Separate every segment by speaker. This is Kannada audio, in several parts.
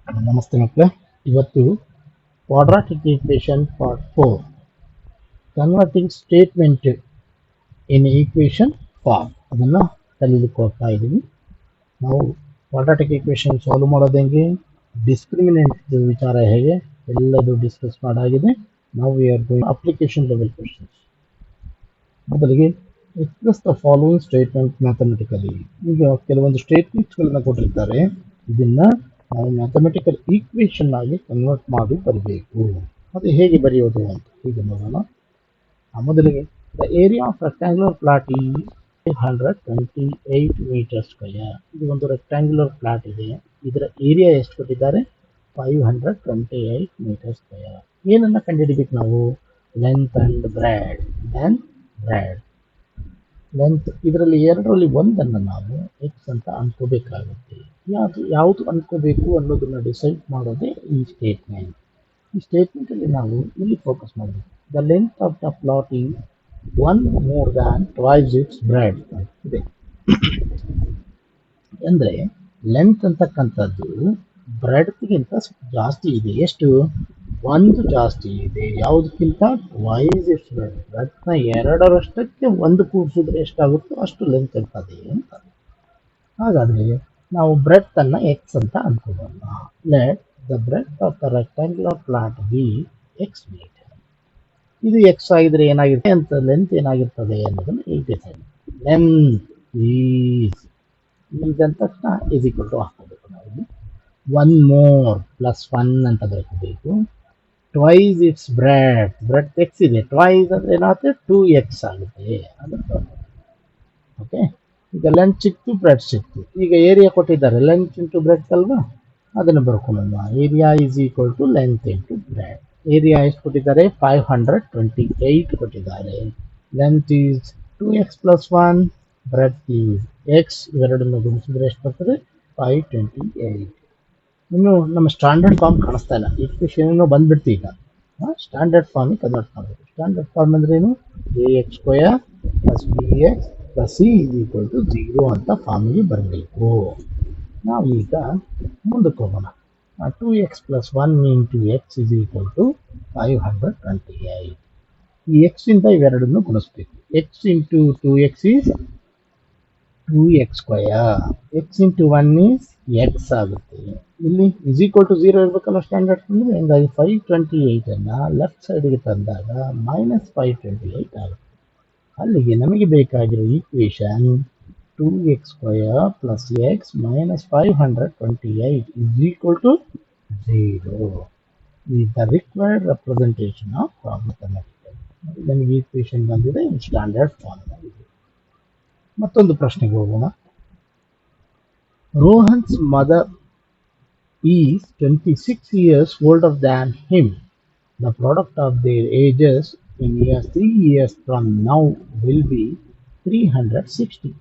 Speaker 1: ನಮಸ್ತೆ ಮಕ್ಕಳೇ. ಇವತ್ತು quadratic equation part 4 converting statement in equation form ಅದನ್ನು ಕಲೀಲಿಕ್ಕೆ ಹೋಗ್ತಾ ಇದ್ದೀವಿ. ನಾವು ಕ್ವಾಡ್ರಾಟಿಕ್ ಈಕ್ವೇಷನ್ ಸಾಲ್ವ್ ಮಾಡೋದು ಹೆಂಗೆ, ಡಿಸ್ಕ್ರಿಮಿನೆಂಟ್ ವಿಚಾರ ಹೇಗೆ ಎಲ್ಲದು ಡಿಸ್ಕಸ್ ಮಾಡಾಗಿದೆ. ನಾವು we are going application level questions. ಮೊದಲಿಗೆ express the following statement mathematically. ಈಗ ಕೆಲವೊಂದು ಸ್ಟೇಟ್ಮೆಂಟ್ಸ್ಗಳನ್ನ ಕೊಟ್ಟಿರ್ತಾರೆ, ಇದನ್ನ ನಾವು ಮ್ಯಾಥಮೆಟಿಕಲ್ ಈಕ್ವೇಷನ್ ಆಗಿ ಕನ್ವರ್ಟ್ ಮಾಡಿ ಬರಬೇಕು. ಅದು ಹೇಗೆ ಬರೆಯೋದು ಅಂತ ಈಗ ನೋಡೋಣ. ಮೊದಲಿಗೆ the area of rectangular plot ಈ 528 ಮೀಟರ್ ಸ್ಕ್ವೇರ್. ಇದು ಒಂದು ರೆಕ್ಟ್ಯಾಂಗ್ಯುಲರ್ ಪ್ಲಾಟ್ ಇದೆ, ಇದರ ಏರಿಯಾ ಎಷ್ಟು ಕೊಟ್ಟಿದ್ದಾರೆ? 528 ಮೀಟರ್ ಸ್ಕ್ವೇರ್. ಏನನ್ನ ಕಂಡುಹಿಡಿಬೇಕು ನಾವು? Length and bread. ಲೆಂತ್ ಇದರಲ್ಲಿ ಎರಡರಲ್ಲಿ ಒಂದನ್ನು ನಾವು ಎಕ್ಸ್ ಅಂತ ಅನ್ಕೋಬೇಕಾಗುತ್ತೆ. ಯಾವುದು ಅನ್ಕೋಬೇಕು ಅನ್ನೋದನ್ನ ಡಿಸೈಡ್ ಮಾಡೋದೇ ಈ ಸ್ಟೇಟ್ಮೆಂಟ್. ಈ ಸ್ಟೇಟ್ಮೆಂಟಲ್ಲಿ ನಾವು ಇಲ್ಲಿ ಫೋಕಸ್ ಮಾಡಬೇಕು. The length of the plot is 1 more than twice its breadth ಇದೆ. ಅಂದರೆ ಲೆಂತ್ ಅಂತಕ್ಕಂಥದ್ದು ಬ್ರೆಡ್ತ್ಗಿಂತ ಜಾಸ್ತಿ ಇದೆ. ಎಷ್ಟು? 1 ಜಾಸ್ತಿ ಇದೆ. ಯಾವುದಕ್ಕಿಂತ? Twice its breadth. ಬ್ರೆಡ್ತ್ನ 2ರಷ್ಟಕ್ಕೆ 1 ಕೂಡಿಸಿದ್ರೆ ಎಷ್ಟಾಗುತ್ತೋ ಅಷ್ಟು ಲೆಂತ್ ಇರ್ತದೆ ಅಂತ. ಹಾಗಾದರೆ ನಾವು ಬ್ರೆಡ್ತ್ ಅನ್ನ ಎಕ್ಸ್ ಅಂತ ಅನ್ಕೋಬೋಣ. Let the breadth of the rectangular plot be x metre. ಇದು ಎಕ್ಸ್ ಆಗಿದ್ರೆ ಏನಾಗಿರುತ್ತೆ ಅಂತ, ಲೆಂತ್ ಏನಾಗಿರ್ತದೆ ಅನ್ನೋದನ್ನು ಈಗ ಡಿಸೈಡ್. ಲೆಂತ್ ಈಗಂತ ತಕ್ಷಣ ಇಸ್ ಈಕ್ವಲ್ ಟು ಹಾಕೋಬೇಕು. ನಾವು 1 more ಪ್ಲಸ್ 1 ಅಂತ ಬರ್ಕೋಬೇಕು. ಟ್ವೈಸ್ ಇಟ್ಸ್ ಬ್ರೆಡ್ತ್ ಎಕ್ಸ್ ಇದೆ, ಟ್ವೈಸ್ ಅಂದ್ರೆ ಏನಾಗುತ್ತೆ? 2x ಆಗುತ್ತೆ. ಓಕೆ, ಈಗ ಲೆಂತ್ ಸಿಕ್ತು, ಬ್ರೆಡ್ ಸಿಕ್ತು. ಈಗ ಏರಿಯಾ ಕೊಟ್ಟಿದ್ದಾರೆ, ಲೆಂತ್ ಇಂಟು ಬ್ರೆಡ್ ಅಲ್ವಾ, ಅದನ್ನು ಬರ್ಕೊಳ್ಳೋಣ. Area is equal to length into breadth. Area ಎಷ್ಟು ಕೊಟ್ಟಿದ್ದಾರೆ? 528 ಕೊಟ್ಟಿದ್ದಾರೆ. Length is 2x plus 1, breadth is x. ಇವೆರಡನ್ನು ಗುಣಿಸಿದ್ರೆ ಎಷ್ಟು ಬರ್ತದೆ? 528. ಇನ್ನು ನಮ್ಮ ಸ್ಟ್ಯಾಂಡರ್ಡ್ ಫಾರ್ಮ್ ಕಾಣಿಸ್ತಾ ಇಲ್ಲ, ಈಕ್ವೇಷನ್ ಬಂದ್ಬಿಡ್ತು. ಈಗ ಸ್ಟ್ಯಾಂಡರ್ಡ್ ಫಾರ್ಮಿಗೆ ಕನ್ವರ್ಟ್ ಮಾಡಬೇಕು. ಸ್ಟ್ಯಾಂಡರ್ಡ್ ಫಾರ್ಮ್ ಅಂದ್ರೆ ಏನು? ax square plus bx plus c is equal to 0 ಅಂತ ಫಾರ್ಮಿಗೆ ಬರಬೇಕು. ನಾವು ಈಗ ಮುಂದಕ್ಕೆ ಹೋಗೋಣ. 2x plus 1 into x is equal to 528. ಈ ಎಕ್ಸ್ ಇಂದ ಇವೆರಡನ್ನು ಗುಣಿಸ್ಬೇಕು. X into 2x is 2x square. X into 1 is x ಆಗುತ್ತೆ. ಇಲ್ಲಿ ಇಸ್ ಈಕ್ವಲ್ ಟು 0 ಇರಬೇಕಲ್ಲ ಸ್ಟ್ಯಾಂಡರ್ಡ್ ಫಾರ್ಮ್. ಹಿಂಗಾಗಿ 528 ಅನ್ನ ಲೆಫ್ಟ್ ಸೈಡ್ಗೆ ತಂದಾಗ ಮೈನಸ್ 528 ಆಗುತ್ತೆ. ಅಲ್ಲಿಗೆ ನಮಗೆ ಬೇಕಾಗಿರೋ equation 2x square plus x minus 528 is equal to 0 is the required representation of mathematical. ನಮಗೆ ಈಕ್ವೇಷನ್ ಬಂದಿದೆ ಸ್ಟ್ಯಾಂಡರ್ಡ್ ಫಾರ್ಮ್. ಮತ್ತೊಂದು ಪ್ರಶ್ನೆಗೆ ಹೋಗೋಣ. Rohan's mother is 26 years older than him. The product of their ages in 3 years from now will be 360.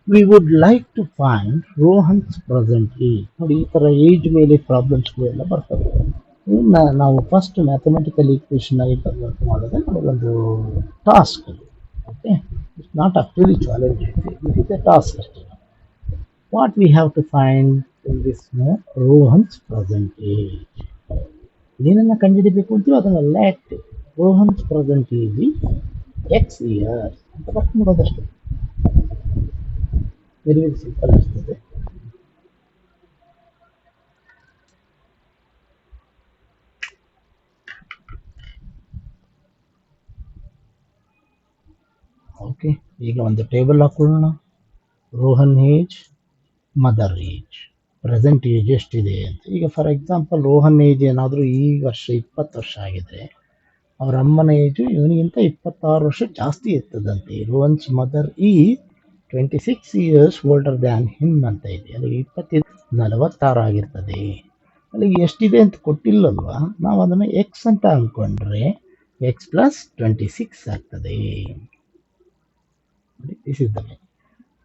Speaker 1: We would like to find Rohan's present age. ನೋಡಿ, ಈ ಥರ ಏಜ್ ಮೇಲೆ ಪ್ರಾಬ್ಲಮ್ಸ್ಗಳೆಲ್ಲ ಬರ್ತವೆ. ಇವನ್ನ ನಾವು ಫಸ್ಟ್ ಮ್ಯಾಥಮೆಟಿಕಲ್ ಈಕ್ವೇಷನ್ ಆಗಿ ಕನ್ವರ್ಟ್ ಮಾಡೋದೇ ನಮಗೊಂದು task. Okay, it's not actually challenge, it is A task ಅಷ್ಟೇ. What we have to find in this Rohan's present age. ಏನನ್ನ ಕಂಡುಹಿಡಿಬೇಕು ಅಂತೀವಿ ಅದನ್ನ let Rohan's present age X years ಅಂತ ಬರ್ಕ್ ಮಾಡೋದಷ್ಟೇ. ವೆರಿ ವೆರಿ ಸಿಂಪಲ್ ಅನಿಸ್ತದೆ. ಓಕೆ, ಈಗ ಒಂದು ಟೇಬಲ್ ಹಾಕೊಳ್ಳೋಣ. Rohan age, mother age, present age ಎಷ್ಟಿದೆ ಅಂತ. ಈಗ ಫಾರ್ ಎಕ್ಸಾಂಪಲ್ ರೋಹನ್ ಏಜ್ ಏನಾದರೂ ಈ ವರ್ಷ 20 ವರ್ಷ ಆಗಿದ್ರೆ, ಅವರ ಅಮ್ಮನ ಏಜು ಇವನಿಗಿಂತ 26 ವರ್ಷ ಜಾಸ್ತಿ ಇರ್ತದಂತೆ. ರೋಹನ್ಸ್ ಮದರ್ ಈ 26 years ಓಲ್ಡರ್ ದ್ಯಾನ್ ಹಿಮ್ ಅಂತ ಇದೆ. ಅಲ್ಲಿಗೆ 46 ಆಗಿರ್ತದೆ. ಅಲ್ಲಿಗೆ ಎಷ್ಟಿದೆ ಅಂತ ಕೊಟ್ಟಿಲ್ಲಲ್ವಾ, ನಾವು ಅದನ್ನು ಎಕ್ಸ್ ಅಂತ ಅಂದ್ಕೊಂಡ್ರೆ ಎಕ್ಸ್ ಪ್ಲಸ್ 26 ಆಗ್ತದೆ. This is the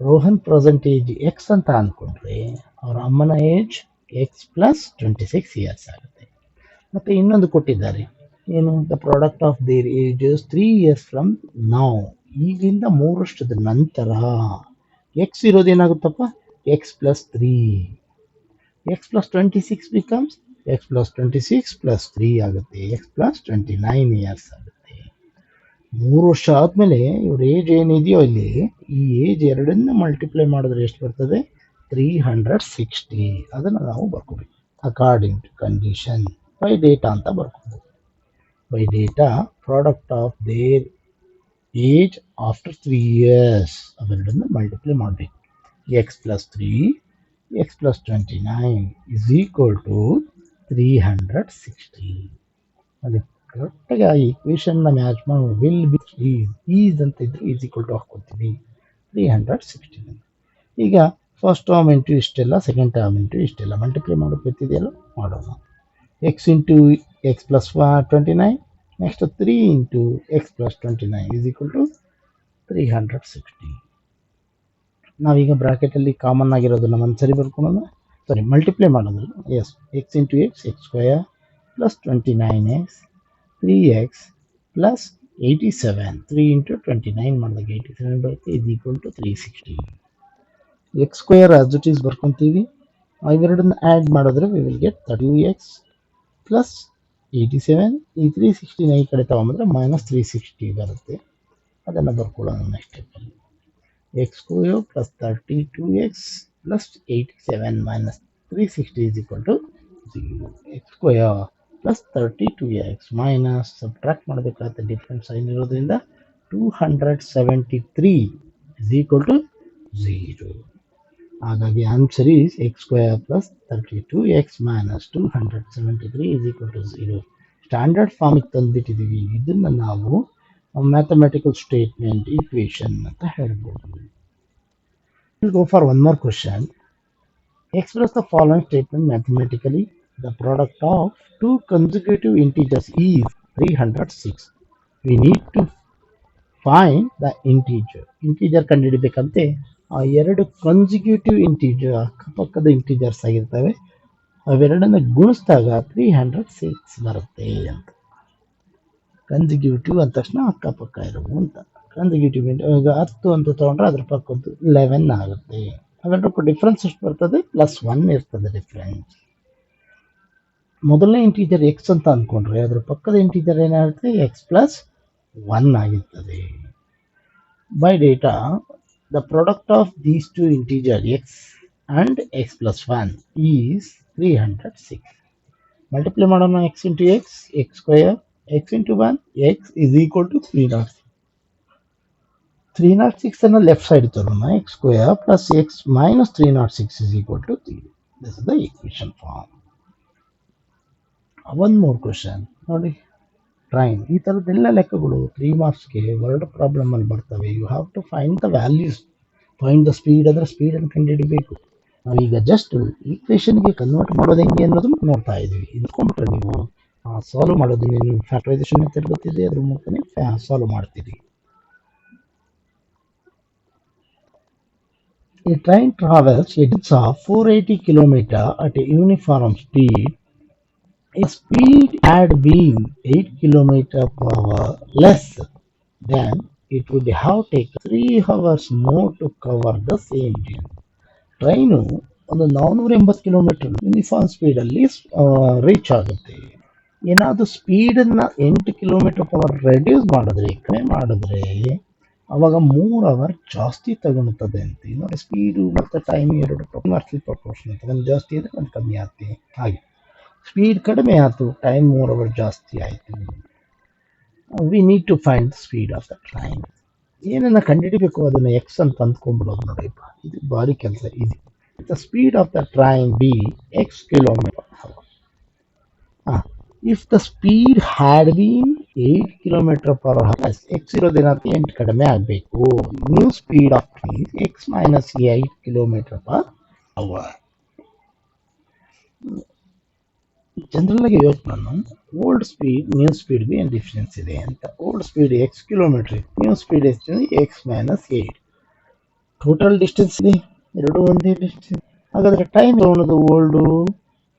Speaker 1: Rohan present age X ಅಂತ ಅಂದ್ಕೊಂಡ್ರೆ ಅವರ ಅಮ್ಮನ ಏಜ್ ಎಕ್ಸ್ ಪ್ಲಸ್ 26 years ಆಗುತ್ತೆ. ಮತ್ತೆ ಇನ್ನೊಂದು ಕೊಟ್ಟಿದ್ದಾರೆ, ಏನು? The product of their ages 3 years from now. ಈಗಿಂದ 3 ವರ್ಷದ ನಂತರ ಎಕ್ಸ್ ಇರೋದೇನಾಗುತ್ತಪ್ಪ? X plus 3. X plus 26 becomes x plus 26 plus 3 ಆಗುತ್ತೆ, ಎಕ್ಸ್ ಪ್ಲಸ್ 29 ಇಯರ್ಸ್ ಆಗುತ್ತೆ. 3 ವರ್ಷ ಆದಮೇಲೆ ಇವ್ರ ಏಜ್ ಏನಿದೆಯೋ ಇಲ್ಲಿ, ಈ ಏಜ್ ಎರಡನ್ನ ಮಲ್ಟಿಪ್ಲೈ ಮಾಡಿದ್ರೆ ಎಷ್ಟು ಬರ್ತದೆ? 360. ಅದನ್ನು ನಾವು ಬರ್ಕೋಬೇಕು according to condition. By data ಅಂತ ಬರ್ಕೋಬೋದು. By data product of their age after 3 years ಅವೆರಡನ್ನ ಮಲ್ಟಿಪ್ಲೈ ಮಾಡಬೇಕು. X plus 3 x plus 29 is equal to 360. ಅದಕ್ಕೆ ಕರೆಕ್ಟಾಗಿ ಆ ಈಕ್ವೇಷನ್ನ ಮ್ಯಾಚ್ ಮಾಡಿ ವಿಲ್ ಬಿ ಈಸ್ ಅಂತ ಇದ್ರೆ ಈಸ್ ಈಕ್ವಲ್ ಟು ಹಾಕ್ಕೊತೀವಿ 360. ಈಗ ಫಸ್ಟ್ ಟರ್ಮ್ ಇಂಟು ಇಷ್ಟೆಲ್ಲ, ಸೆಕೆಂಡ್ ಟರ್ಮ್ ಇಂಟು ಇಷ್ಟೆಲ್ಲ ಮಲ್ಟಿಪ್ಲೈ ಮಾಡೋದು ಗೊತ್ತಿದೆಯಲ್ಲ, ಮಾಡೋಣ. X into x plus 29, next 3 into x plus 29 is equal to 360. ನಾವೀಗ ಬ್ರಾಕೆಟಲ್ಲಿ ಕಾಮನ್ ಆಗಿರೋದನ್ನು ಒಂದ್ಸರಿ ಬರ್ಕೊಳ್ಳೋಣ. ಸಾರಿ, ಮಲ್ಟಿಪ್ಲೈ ಮಾಡೋದು. Yes, x into x square plus 29x 3x plus 87, 3 into 29 ಮಾಡಿದಾಗ 87 ಬರುತ್ತೆ, ಇದು equal to 360. X square as it is ಬರ್ಕೊತೀವಿ. ಇವೆರಡನ್ನ ಆ್ಯಡ್ ಮಾಡಿದ್ರೆ we will get 32x plus 87. ಈ 360 ಈ ಕಡೆ ತಗೊಂಬಂದ್ರೆ ಮೈನಸ್ 360 ಬರುತ್ತೆ. ಅದನ್ನು ಬರ್ಕೊಳ್ಳೋಣ ನೆಕ್ಸ್ಟ್ ಸ್ಟೆಪ್ಪಲ್ಲಿ. X square plus 32x plus 87 minus 360 is equal to 0. X square plus 32x minus subtract ಮಾಡಬೇಕಾಗುತ್ತೆ, ಡಿಫ್ರೆನ್ಸ್ ಸೈನ್ ಇರೋದ್ರಿಂದ 273 ಇಸ್ ಈಕ್ವಲ್ ಟು 0. ಹಾಗಾಗಿ answer is x square plus 32x minus 273 is equal to 0. Standard ಫಾರ್ಮಿಗೆ ತಂದುಬಿಟ್ಟಿದ್ದೀವಿ. ಇದನ್ನು ನಾವು ಮ್ಯಾಥಮೆಟಿಕಲ್ ಸ್ಟೇಟ್ಮೆಂಟ್ ಈಕ್ವೇಷನ್ ಅಂತ ಹೇಳ್ಬೋದು. Will go for one more question. Express the following statement mathematically. The product of two consecutive integers is 306. We need to find the integer ಕಂಡುಹಿಡಿಬೇಕಂತೆ. ಆ ಎರಡು ಕನ್ಸಿಕ್ಯೂಟಿವ್ ಇಂಟೀಜರ್ ಅಕ್ಕಪಕ್ಕದ ಇಂಟೀಜರ್ಸ್ ಆಗಿರ್ತವೆ, ಅವೆರಡನ್ನ ಗುಣಿಸಿದಾಗ 306 ಬರುತ್ತೆ ಅಂತ. ಕನ್ಸಿಕ್ಯೂಟಿವ್ ಅಂದ ತಕ್ಷಣ ಅಕ್ಕಪಕ್ಕ ಇರೋವು ಅಂತ. ಕನ್ಸಿಕ್ಯೂಟಿವ್ ಈಗ 10 ಅಂತ ತೊಗೊಂಡ್ರೆ ಅದ್ರ ಪಕ್ಕದ್ದು 11 ಆಗುತ್ತೆ. ಅವೆರಡಕ್ಕೂ ಡಿಫ್ರೆನ್ಸ್ ಎಷ್ಟು ಬರ್ತದೆ? +1 ಇರ್ತದೆ ಡಿಫ್ರೆನ್ಸ್. ಮೊದಲನೇ ಇಂಟೀಜರ್ ಎಕ್ಸ್ ಅಂತ ಅಂದ್ಕೊಂಡ್ರೆ ಅದ್ರ ಪಕ್ಕದ ಇಂಟೀಜರ್ ಏನಾಗುತ್ತೆ? ಎಕ್ಸ್ ಪ್ಲಸ್ 1 ಆಗಿರ್ತದೆ. By data the product of these two integers x and x plus 1 is 306. Multiply ಮಾಡೋಣ. x into x, x square, x into 1, x is equal to 306. 306 ಅನ್ನು ಲೆಫ್ಟ್ ಸೈಡ್ ತರೋಣ. x square plus x minus 306 is equal to 3. This is the equation form. One more question ನೋಡಿ. ಟ್ರೈನ್ ಈ ಥರದ್ದೆಲ್ಲ ಲೆಕ್ಕಗಳು 3 ಮಾರ್ಕ್ಸ್ಗೆ ವರ್ಡ್ ಪ್ರಾಬ್ಲಮಲ್ಲಿ ಬರ್ತವೆ. You have to find the values. Find the speed ಅಂದರೆ ಸ್ಪೀಡನ್ನು ಕಂಡುಹಿಡಿಬೇಕು. ನಾವೀಗ ಜಸ್ಟ್ ಈಕ್ವೇಷನ್ಗೆ ಕನ್ವರ್ಟ್ ಮಾಡೋದು ಹೆಂಗೆ ಅನ್ನೋದನ್ನು ನೋಡ್ತಾ ಇದ್ದೀವಿ. ಇದ್ಕೊಂಡ್ಬಿಟ್ರೆ ನೀವು ಸಾಲ್ವ್ ಮಾಡೋದು, ನೀವು ಫ್ಯಾಕ್ಟರೈಸೇಷನ್ ಮೆಥಡ್ ಗೊತ್ತಿದೆ, ಅದ್ರ ಮೂಲಕನೇ ಸಾಲ್ವ್ ಮಾಡ್ತೀರಿ. A train travels a distance of 480 km at a uniform speed. If speed had been 8 km per hour less, then it would have taken 3 hours more to cover the same distance. Train ಒಂದು 480 ಕಿಲೋಮೀಟರ್ ಯೂನಿಫಾರ್ಮ್ ಸ್ಪೀಡಲ್ಲಿ ರೀಚ್ ಆಗುತ್ತೆ. ಏನಾದರೂ ಸ್ಪೀಡನ್ನು 8 ಕಿಲೋಮೀಟರ್ ಪರ್ ರೆಡ್ಯೂಸ್ ಮಾಡಿದ್ರೆ, ಕಡಿಮೆ ಮಾಡಿದ್ರೆ, ಅವಾಗ 3 ಅವರ್ ಜಾಸ್ತಿ ತಗೊಳ್ತದೆ ಅಂತ. ನೋಡಿ, ಸ್ಪೀಡು ಮತ್ತು ಟೈಮ್ ಎರಡು ಪ್ರಪೋರ್ಷನ್ ಅಂತ, ಒಂದು ಜಾಸ್ತಿ ಇದೆ, ಒಂದು ಕಮ್ಮಿ ಆಗುತ್ತೆ. ಹಾಗೆ ಸ್ಪೀಡ್ ಕಡಿಮೆ ಆಯಿತು, ಟೈಮ್ 3 ಅವರ್ ಜಾಸ್ತಿ ಆಯಿತು. We need to find the speed of the train. ಏನನ್ನ ಕಂಡುಹಿಡಿಬೇಕು ಅದನ್ನು ಎಕ್ಸ್ ಅಂತ ಅಂದ್ಕೊಂಡ್ಬಿಡೋದು. ನೋಡಿಪ್ಪ, ಇದು ಭಾರಿ ಕೆಲಸ. ಇದು the speed of the train be x kilometre hour. If the speed had been 8 kilometre per hour, x ಇರೋದೇನಾಗುತ್ತೆ? 8 ಕಡಿಮೆ ಆಗಬೇಕು. New speed of train x minus 8 kilometre per hour. General ಆಗಿ ಯೋಚನೆ, ಓಲ್ಡ್ ಸ್ಪೀಡ್ ನ್ಯೂ ಸ್ಪೀಡ್ಗೆ ಏನು ಡಿಫ್ರೆನ್ಸ್ ಇದೆ ಅಂತ. Old speed x kilometre, new speed ಎಷ್ಟು? X minus 8. ಟೋಟಲ್ ಡಿಸ್ಟೆನ್ಸ್ ಇದೆ, ಎರಡು ಒಂದೇ ಡಿಸ್ಟೆನ್ಸ್. ಹಾಗಾದರೆ ಟೈಮ್ ಅನ್ನೋದು ಓಲ್ಡು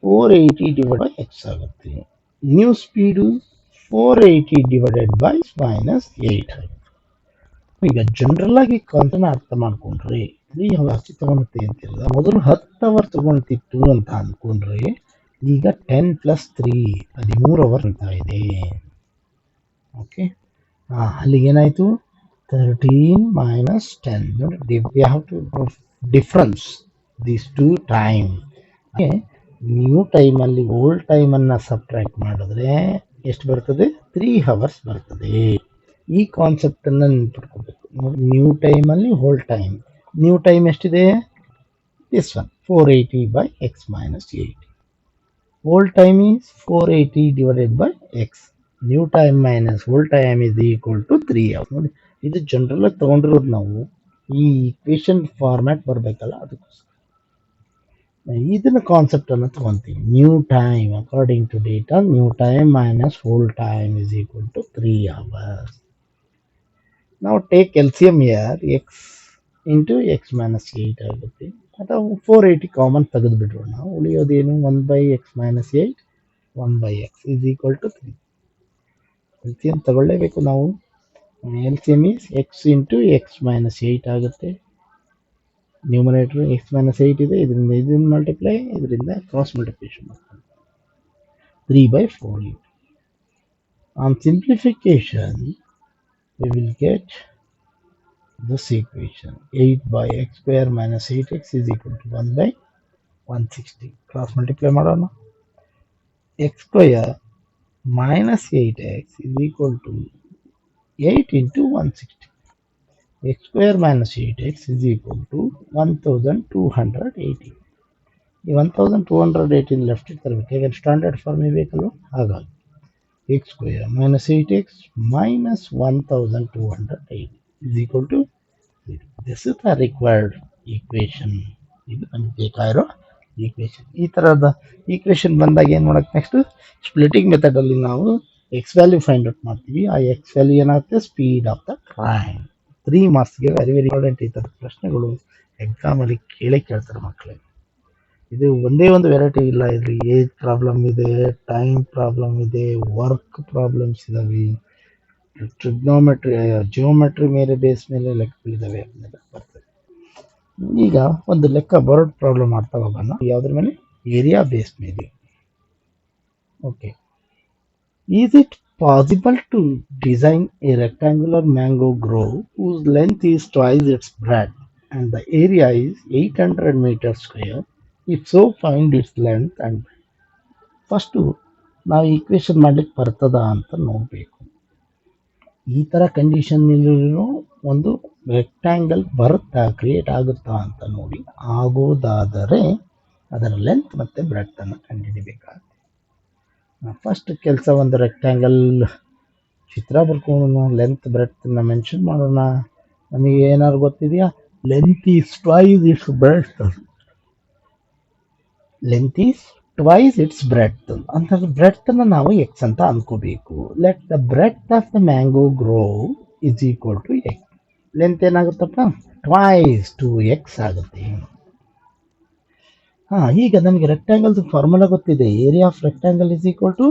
Speaker 1: 480 ಡಿವೈಡ್ ಬೈ ಎಕ್ಸ್ ಆಗುತ್ತೆ. New speed 480 divided by minus 8 ಆಗುತ್ತೆ. ಈಗ ಜನರಲ್ ಆಗಿ ಕಾನ್ಸೆಪ್ಟ್ ಅರ್ಥ ಮಾಡ್ಕೊಂಡ್ರೆ 3 ಅವರ್ಸ್ ತಗೊಳುತ್ತೆ ಅಂತಿಲ್ಲ, ಮೊದಲು 10 ಅವರ್ ತಗೊಳ್ತಿತ್ತು ಅಂತ ಅಂದ್ಕೊಂಡ್ರೆ ಈಗ 10 ಪ್ಲಸ್ 3 13 ಅವರ್ ಅಂತ ಇದೆ. ಓಕೆ, ಅಲ್ಲಿಗೆ ಏನಾಯಿತು, 13 ಮೈನಸ್ 10 ನೋಡಿ, we have to difference these two time. New ಟೈಮಲ್ಲಿ ಓಲ್ಡ್ ಟೈಮನ್ನು ಸಬ್ಟ್ರ್ಯಾಕ್ಟ್ ಮಾಡಿದ್ರೆ ಎಷ್ಟು ಬರ್ತದೆ, 3 ಅವರ್ಸ್ ಬರ್ತದೆ. ಈ ಕಾನ್ಸೆಪ್ಟನ್ನು ನೆನ್ಪಿಟ್ಕೋಬೇಕು. ನ್ಯೂ ಟೈಮಲ್ಲಿ ಓಲ್ಡ್ ಟೈಮ್, ನ್ಯೂ ಟೈಮ್ ಎಷ್ಟಿದೆ, this one 480 by x minus 80. Old time is 480 divided by x. New time minus old time is equal to 3 hours. ನೋಡಿ, ಇದು ಜನರಲ್ ಆಗಿ ತಗೊಂಡಿರೋದು ನಾವು. ಈ ಇಕ್ವೇಶನ್ ಫಾರ್ಮ್ಯಾಟ್ ಬರಬೇಕಲ್ಲ, ಅದಕ್ಕೋಸ್ಕರ ಇದನ್ನ ಕಾನ್ಸೆಪ್ಟ್ ಅನ್ನು ತಗೊಂತೀವಿ. New time according to data, new time minus old time is equal to 3 hours. ನಾವು take LCM here, x into x minus 8 ಆಗುತ್ತೆ, ಅಥವಾ 480 ಕಾಮನ್ ತೆಗೆದು ಬಿಡೋಣ. ಉಳಿಯೋದೇನು, 1 by x minus 8, 1 by x is equal to 3. LCM ತಗೊಳ್ಳೇಬೇಕು ನಾವು. LCM is x into x minus 8 ಆಗುತ್ತೆ. ನ್ಯೂಮರೇಟರ್ ಎಕ್ಸ್ ಮೈನಸ್ 8 ಇದೆ, ಇದರಿಂದ ಮಲ್ಟಿಪ್ಲೈ, ಇದರಿಂದ ಕ್ರಾಸ್ ಮಲ್ಟಿಪ್ಲಿಕೇಶನ್ ಮಾಡ್ತಾರೆ, 3 by 4. On simplification we will get this equation, 8 by x square minus 8x is equal to 1 by 160. Cross multiply ಮಾಡೋಣ, x square minus 8x is equal to 8 into 160. x square minus 8x is equal to 1280. ಈ 1280 ಲೆಫ್ಟ್ ತರಬೇಕು, ಈಗ ಸ್ಟ್ಯಾಂಡರ್ಡ್ ಫಾರ್ಮ್ ಬೇಕಲ್ವ, ಹಾಗಾಗಿ x square minus 8x minus 1280 is equal to 0. This is the required equation. ಇದು ನಮಗೆ ಬೇಕಾಗಿರೋ ಈಕ್ವೇಷನ್. ಈ ಥರದ ಈಕ್ವೇಷನ್ ಬಂದಾಗ ಏನು ಮಾಡೋಕ್ಕೆ, ನೆಕ್ಸ್ಟ್ ಸ್ಪ್ಲಿಟಿಂಗ್ ಮೆಥಡಲ್ಲಿ ನಾವು ಎಕ್ಸ್ ವ್ಯಾಲ್ಯೂ ಫೈಂಡ್ ಔಟ್ ಮಾಡ್ತೀವಿ. ಆ ಎಕ್ಸ್ ವ್ಯಾಲ್ಯೂ ಏನಾಗುತ್ತೆ, ಸ್ಪೀಡ್ ಆಫ್ ದ ಟ್ರೈನ್. 3 ಮಾರ್ಕ್ಸ್ಗೆ ವೆರಿ ವೆರಿ ಇಂಪಾರ್ಟೆಂಟ್. ಈ ಥರದ ಪ್ರಶ್ನೆಗಳು ಎಕ್ಸಾಮಲ್ಲಿ ಕೇಳ್ತಾರೆ ಮಕ್ಕಳೇ. ಇದು ಒಂದೇ ಒಂದು ವೆರೈಟಿ ಇಲ್ಲ, ಇಲ್ಲಿ ಏಜ್ ಪ್ರಾಬ್ಲಮ್ ಇದೆ, ಟೈಮ್ ಪ್ರಾಬ್ಲಮ್ ಇದೆ, ವರ್ಕ್ ಪ್ರಾಬ್ಲಮ್ಸ್ ಇದಾವೆ, ಟ್ರಿಗ್ನೋಮೆಟ್ರಿ ಜಿಯೋಮೆಟ್ರಿ ಮೇಲೆ ಬೇಸ್ ಮೇಲೆ ಲೆಕ್ಕಗಳಿದ್ದಾವೆ, ಬರ್ತದೆ. ಈಗ ಒಂದು ಲೆಕ್ಕ ಬರ್ಡ್ ಪ್ರಾಬ್ಲಮ್ ಮಾಡ್ತಾ ಹೋಗೋಣ. ಯಾವುದ್ರ ಮೇಲೆ, ಏರಿಯಾ ಬೇಸ್ ಮೇಲೆ. Okay, is it possible to design a rectangular mango grove whose length is twice its breadth and the area is 800 meters square? If so, find its length and breadth. First ನಾವು ಈಕ್ವೇಷನ್ ಮಾಡ್ಲಿಕ್ಕೆ ಬರ್ತದ ಅಂತ ನೋಡಬೇಕು. ಈ ಥರ ಕಂಡೀಷನ್ನಲ್ಲಿರೋ ಒಂದು ರೆಕ್ಟ್ಯಾಂಗಲ್ ಬರುತ್ತಾ, ಕ್ರಿಯೇಟ್ ಆಗುತ್ತಾ ಅಂತ ನೋಡಿ. ಆಗೋದಾದರೆ ಅದರ ಲೆಂತ್ ಮತ್ತು ಬ್ರೆಡ್ತನ್ನು ಕಂಡುಹಿಡಿಬೇಕಾಗುತ್ತೆ. ಫಸ್ಟ್ ಕೆಲಸ, ಒಂದು ರೆಕ್ಟ್ಯಾಂಗಲ್ ಚಿತ್ರ ಬರ್ಕೊಳ್ಳೋಣ, ಲೆಂತ್ ಬ್ರೆಡ್ತನ್ನು ಮೆನ್ಷನ್ ಮಾಡೋಣ. ನಮಗೆ ಏನಾದ್ರು ಗೊತ್ತಿದೆಯಾ, length is twice its breadth, length is twice its breadth ಅಂತಂದ್ರೆ ಬ್ರೆಡ್ತನ್ನು ನಾವು ಎಕ್ಸ್ ಅಂತ ಅನ್ಕೋಬೇಕು. Let the breadth of the mango grove is equal to x. Length ಏನಾಗುತ್ತಪ್ಪ, ಟ್ವೈಸ್ 2x ಆಗುತ್ತೆ. ಈಗ ನಮಗೆ ರೆಕ್ಟ್ಯಾಂಗಲ್ದು ಫಾರ್ಮುಲಾ ಗೊತ್ತಿದೆ. Area of rectangle is equal to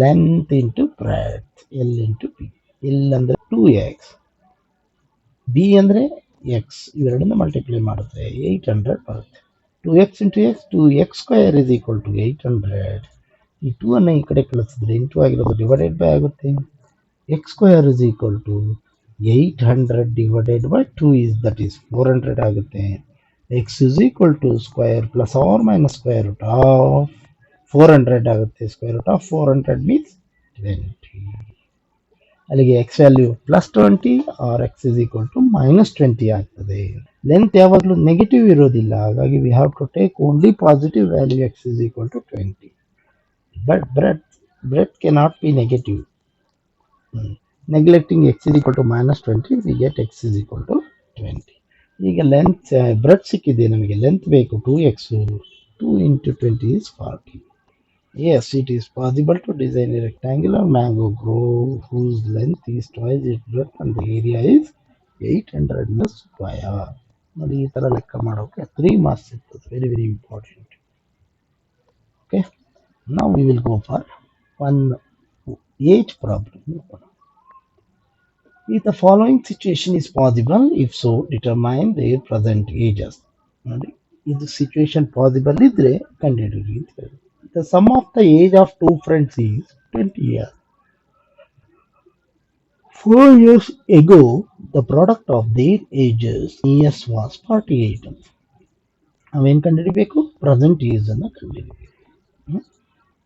Speaker 1: length into breadth, L into B. L ಅಂದರೆ 2x, ಬಿ ಅಂದರೆ ಎಕ್ಸ್, ಇವೆರಡನ್ನ ಮಲ್ಟಿಪ್ಲೈ ಮಾಡಿದ್ರೆ 800 ಬರುತ್ತೆ. 2x into x, 2x square is equal to 800. ಈ 2 ಅನ್ನು ಈ ಕಡೆ ಕಳಿಸಿದ್ರೆ ಇಂಟು ಆಗಿರೋದು ಡಿವೈಡೆಡ್ ಬೈ ಆಗುತ್ತೆ. X square is equal to 800 divided by 2 is, that is 400 ಆಗುತ್ತೆ. x is equal to square plus or minus square root of 400 ಆಗುತ್ತೆ. square root of 400 means 20. ಅಲ್ಲಿಗೆ x value plus 20 or x is equal to minus 20 ಆಗ್ತದೆ. ಲೆಂತ್ ಯಾವಾಗಲೂ ನೆಗೆಟಿವ್ ಇರೋದಿಲ್ಲ, ಹಾಗಾಗಿ we have to take only positive value x is equal to 20. But breadth cannot be negative. Neglecting x is equal to minus 20, we get x is equal to 20. ಈಗ ಲೆಂತ್ ಬ್ರೆಡ್ ಸಿಕ್ಕಿದೆ, ನಮಗೆ ಲೆಂತ್ ಬೇಕು 2x, 2 into 20 is 40. Yes, it is possible to design a rectangular mango grove whose length is twice its breadth and the area is 800 meters square. ನೋಡಿ, ಈ ಥರ ಲೆಕ್ಕ ಮಾಡೋಕೆ 3 ಮಾರ್ಕ್ಸ್ ಸಿಗ್ತದೆ, very very important. Okay, now we will go for one age problem. If the following situation is possible, if so, determine their present ages. ನೋಡಿ ಇದು ಸಿಚುವೇಶನ್ ಪಾಸಿಬಲ್ ಇದ್ರೆ ಕಂಡುಹಿಡಿಯಿರಿ ಅಂತ ಹೇಳಿ. The sum of the age of two friends is 20 years. 4 years ago, the product of their ages years was 48. ನಾವೇನು ಕಂಡುಹಿಡಿಬೇಕು? ಪ್ರೆಸೆಂಟ್ ಏಜ್ ಅನ್ನು ಕಂಡುಹಿಡಿಬೇಕು.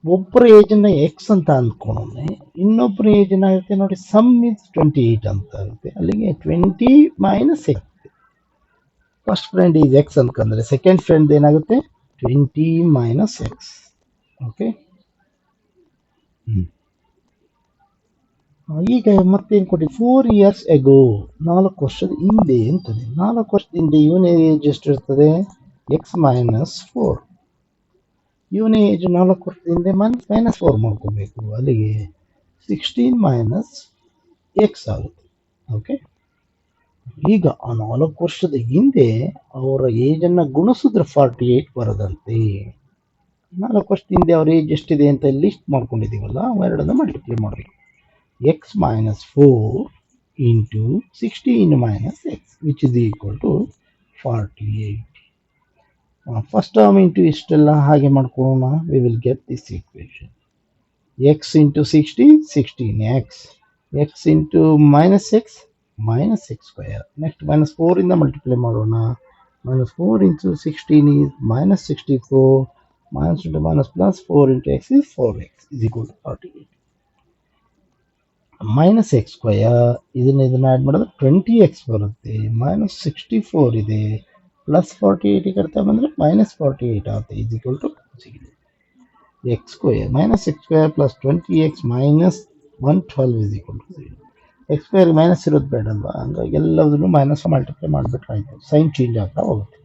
Speaker 1: ಒಬ್ಬರ ಏಜನ್ನ ಎಕ್ಸ್ ಅಂತ ಅಂದ್ಕೊಂಡ್ರೆ ಇನ್ನೊಬ್ಬರ ಏಜ್ ಏನಾಗುತ್ತೆ ನೋಡಿ, ಸಮ್ ಇಸ್ 28 ಅಂತ ಆಗುತ್ತೆ. ಅಲ್ಲಿಗೆ 20 minus x. First friend is x ಅನ್ಕಂದ್ರೆ ಸೆಕೆಂಡ್ ಫ್ರೆಂಡ್ ಏನಾಗುತ್ತೆ 20 ಮೈನಸ್ ಎಕ್ಸ್. ಓಕೆ, ಈಗ ಮತ್ತೇನು ಕೊಟ್ಟು 4 years ago, 4 ವರ್ಷದ ಹಿಂದೆ ಅಂತದೆ. 4 ವರ್ಷದ ಹಿಂದೆ ಇವನ ಏಜ್ ಎಷ್ಟು ಇರ್ತದೆ? X minus 4. ಇವನ ಏಜ್ 4 ವರ್ಷದ ಹಿಂದೆ ಮೈನಸ್ 4 ಮಾಡ್ಕೋಬೇಕು. ಅಲ್ಲಿಗೆ 16 ಮೈನಸ್ ಎಕ್ಸ್ ಆಗುತ್ತೆ. ಓಕೆ, ಈಗ ಆ 4 ವರ್ಷದ ಹಿಂದೆ ಅವರ ಏಜನ್ನು ಗುಣಿಸಿದ್ರೆ 48 ಬರದಂತೆ. 4 ವರ್ಷದ ಹಿಂದೆ ಅವ್ರ ಏಜ್ ಎಷ್ಟಿದೆ ಅಂತ ಲಿಸ್ಟ್ ಮಾಡ್ಕೊಂಡಿದ್ದೀವಲ್ಲ, ಅವೆರಡನ್ನು ಮಲ್ಟಿಪ್ಲೈ ಮಾಡಬೇಕು. x minus 4 into 16 minus x, which is equal to 48. First term into ಇಷ್ಟೆಲ್ಲ ಹಾಗೆ ಮಾಡ್ಕೊಳ್ಳೋಣ. We will get this equation. x into 16, 16x. x into minus x, minus x square. Next minus 4 ಇಂದ ಮಲ್ಟಿಪ್ಲೈ ಮಾಡೋಣ. Minus 4 into 16 is minus 64. Minus into minus plus 4 into x is 4x is equal to 48. Minus x square, ಇದನ್ನ ಆ್ಯಡ್ ಮಾಡಿದ್ರೆ 20x ಬರುತ್ತೆ. ಮೈನಸ್ 64 ಇದೆ, ಪ್ಲಸ್ 48 ಕರ್ತಾ ಬಂದರೆ ಮೈನಸ್ 48 ಆಗುತ್ತೆ. Is equal to x square minus x square plus 20x minus 112 is equal to 0. X square minus ಇರೋದು ಬೇಡಲ್ವಾ, ಹಂಗಾಗಿ ಎಲ್ಲದನ್ನು ಮೈನಸ್ ಮಲ್ಟಿಪ್ಲೈ ಮಾಡಿಬಿಟ್ರೆ ಆಯಿತು. ಸೈನ್ ಚೇಂಜ್ ಆಗ್ತಾ ಹೋಗುತ್ತೆ.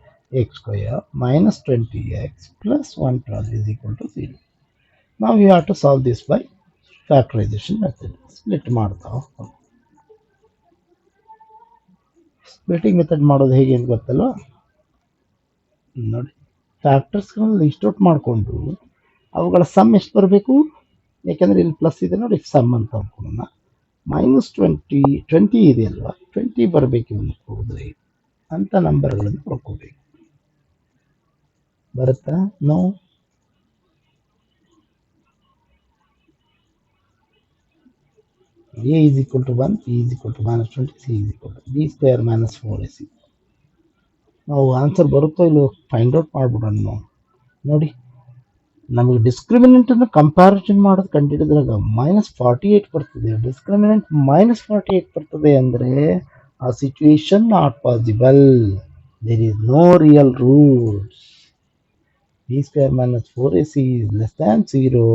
Speaker 1: X square minus 20x plus 112 is equal to 0. ನಾವು you have to solve this by factorisation method. Split ಮಾಡ್ತಾ ಸ್ಪ್ಲಿಟಿಂಗ್ ಮೆಥಡ್ ಮಾಡೋದು ಹೇಗೆ ಅಂತ ಗೊತ್ತಲ್ವ ನೋಡಿ. ಫ್ಯಾಕ್ಟರ್ಸ್ಗಳನ್ನ ಲಿಸ್ಟ್ ಔಟ್ ಮಾಡಿಕೊಂಡು ಅವುಗಳ ಸಮ್ ಎಷ್ಟು ಬರಬೇಕು, ಯಾಕೆಂದರೆ ಇಲ್ಲಿ ಪ್ಲಸ್ ಇದೆ ನೋಡಿ, ಸಮ್ ಅಂತ ಅಂದ್ಕೊಳ್ಳೋಣ. ಮೈನಸ್ 20 ಇದೆ ಅಲ್ವಾ, 20 ಬರಬೇಕು ಹೋದರೆ ಅಂತ ನಂಬರ್ಗಳನ್ನು ಬರ್ಕೋಬೇಕು. ಬರುತ್ತಾ? No. a is equal to 1, b is equal to minus 20, c is equal to b square minus 4ac. ನಾವು ಆನ್ಸರ್ ಬರುತ್ತೋ ಇಲ್ಲೋ ಫೈಂಡ್ ಔಟ್ ಮಾಡ್ಬಿಡೋಣ. ನೋಡಿ, ನಮಗೆ ಡಿಸ್ಕ್ರಿಮಿನೆಂಟನ್ನು ಕಂಪ್ಯಾರಿಸನ್ ಮಾಡೋದು ಕಂಡುಹಿಡಿದಾಗ ಮೈನಸ್ 48 ಬರ್ತದೆ. ಡಿಸ್ಕ್ರಿಮಿನೆಂಟ್ ಮೈನಸ್ 48 ಬರ್ತದೆ ಅಂದರೆ ಆ situation not possible. There is no real roots. b square minus 4ac is less than 0.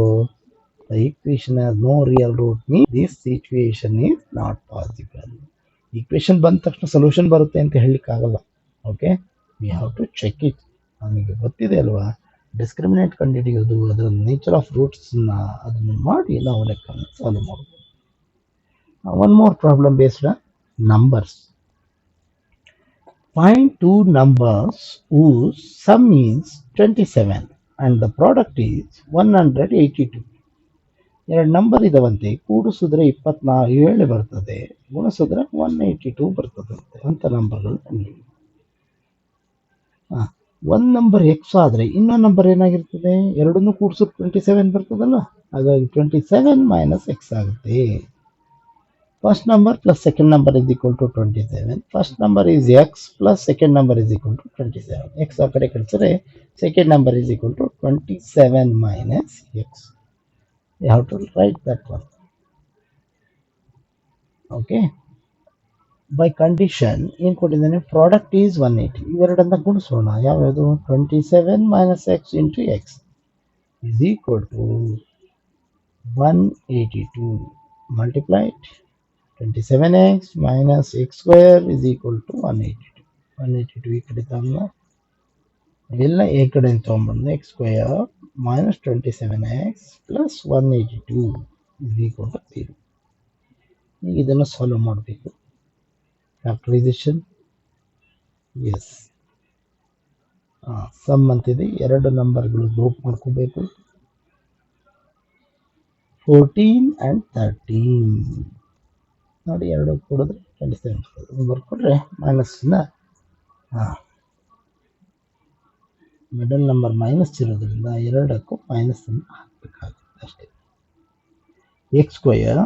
Speaker 1: The equation has no real root, means this situation is not possible. Equation ಬಂದ ತಕ್ಷಣ ಸೊಲ್ಯೂಷನ್ ಬರುತ್ತೆ ಅಂತ ಹೇಳಲಿಕ್ಕಾಗಲ್ಲ. Okay, we have to check it. ನಮಗೆ ಗೊತ್ತಿದೆ ಅಲ್ವಾ, ಡಿಸ್ಕ್ರಿಮಿನೇಟ್ ಕಂಡುಹಿಡಿಯೋದು, ಅದರ ನೇಚರ್ ಆಫ್ ರೂಟ್ಸ್ನ ಅದನ್ನು ಮಾಡಿ ನಾವು ಲೆಕ್ಕವನ್ನು ಸಾಲ್ವ್ ಮಾಡ್ಬೋದು. One more problem based on numbers. Find two numbers whose sum is 27 and the product is 182. ಎರಡು ನಂಬರ್ ಇದಾವಂತೆ, ಕೂಡಿಸಿದ್ರೆ 27 ಬರ್ತದೆ, ಗುಣಿಸಿದ್ರೆ 182 ಬರ್ತದಂತೆ ಅಂತ ನಂಬರ್ಗಳು ಕಂಡು. ಒಂದು ನಂಬರ್ ಎಕ್ಸ್ ಆದರೆ ಇನ್ನೊಂದು ನಂಬರ್ ಏನಾಗಿರ್ತದೆ, ಎರಡನ್ನೂ ಕೂಡಿಸಿದ್ರೆ 27 ಬರ್ತದಲ್ಲ, ಹಾಗಾಗಿ 27 ಮೈನಸ್ ಎಕ್ಸ್ ಆಗುತ್ತೆ. First number plus second number is equal to 27. First number is x plus second number is equal to 27. X ಆ ಕಡೆ ಕಳಿಸಿದ್ರೆ second number is equal to 27 minus x. You have to write that one. Okay, by condition ಏನು ಕೊಟ್ಟಿದ್ದಾನೆ, ಪ್ರಾಡಕ್ಟ್ ಈಸ್ 180. ಇವೆರಡನ್ನ ಗುಣಿಸೋಣ. ಯಾವ್ಯಾವುದು? 27 minus X into X is equal to 182 multiplied 27x minus x square is equal to 182. 182 ಈ ಕಡೆ ತಗೊಂಡ ಎಲ್ಲ ಈ ಕಡೆ ತೊಗೊಂಡ್ಬಂದು X square minus 27x plus 182 is equal to 0. ಈಗ ಇದನ್ನು ಸಾಲ್ವ್ ಮಾಡಬೇಕು. ಫ್ಯಾಕ್ಟರೈಸೇಷನ್, ಎಸ್, ಸಮ್ ಅಂತಿದೆ. ಎರಡು ನಂಬರ್ಗಳು ಗ್ರೂಪ್ ಮಾಡ್ಕೋಬೇಕು. 14 and 13. ನೋಡಿ 2 ಕೂಡಿದ್ರೆ 27 ಬರ್ಕೊಟ್ರೆ ಮೈನಸ್ಸಿಂದ ಮಿಡಲ್ ನಂಬರ್ ಮೈನಸ್ ಇರೋದ್ರಿಂದ 2ಕ್ಕೂ ಮೈನಸ್ಸನ್ನು ಹಾಕಬೇಕಾಗುತ್ತೆ ಅಷ್ಟೇ. X square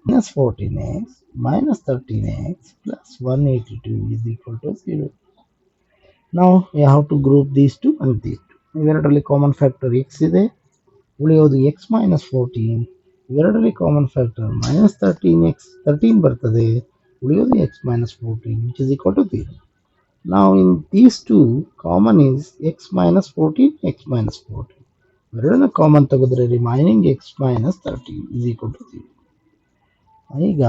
Speaker 1: minus 14x minus 13x plus 182 is equal to 0. Now we have to group these two and these two. ಇವೆರಡರಲ್ಲಿ ಕಾಮನ್ ಫ್ಯಾಕ್ಟರ್ x ಇದೆ, ಉಳಿಯೋದು x minus 14. ಇವೆರಡರಲ್ಲಿ ಕಾಮನ್ ಫ್ಯಾಕ್ಟರ್ minus 13x 13 ಬರ್ತದೆ, ಉಳಿಯೋದು x minus 14 which is equal to 0. Now in these two common is x minus 14, x minus 14. ಎರಡನ್ನ ಕಾಮನ್ ತೆಗೆದ್ರೆ remaining x minus 13 is equal to 0. ಈಗ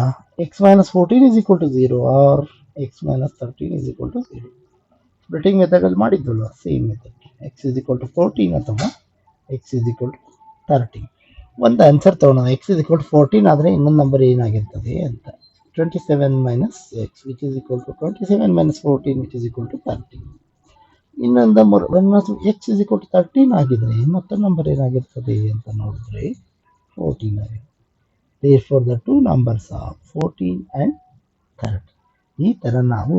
Speaker 1: x minus 14 is equal to 0 or x minus 13 is equal to 0. Splitting ಮೆಥಡಲ್ಲಿ ಮಾಡಿದ್ದಲ್ವ, same method. x is equal to 14 ಅಥವಾ x is equal to 13. ಒಂದು answer ತೊಗೊಳೋಣ. x is equal to 14 ಆದರೆ ಇನ್ನೊಂದು ನಂಬರ್ ಏನಾಗಿರ್ತದೆ ಅಂತ. 27 minus x which is equal to 27 minus 14 which is equal to 13. ಇನ್ನೊಂದು number x is equal to 13 ಆಗಿದ್ರೆ ಮತ್ತೊಂದು ನಂಬರ್ ಏನಾಗಿರ್ತದೆ ಅಂತ ನೋಡಿದ್ರೆ 14 ಆಗಿದೆ. Therefore the two numbers are 14 and 30. ಈ ಥರ ನಾವು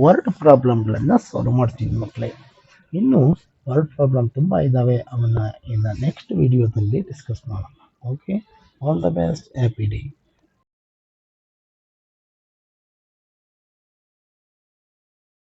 Speaker 1: ವರ್ಡ್ ಪ್ರಾಬ್ಲಮ್ಗಳನ್ನು ಸಾಲ್ವ್ ಮಾಡ್ತೀವಿ ಮಕ್ಕಳೇ. ಇನ್ನು ವರ್ಡ್ ಪ್ರಾಬ್ಲಮ್ ತುಂಬ ಇದ್ದಾವೆ, ಅವನ್ನ ನೆಕ್ಸ್ಟ್ ವಿಡಿಯೋದಲ್ಲಿ ಡಿಸ್ಕಸ್ ಮಾಡೋಣ. Okay, all the best, happy day.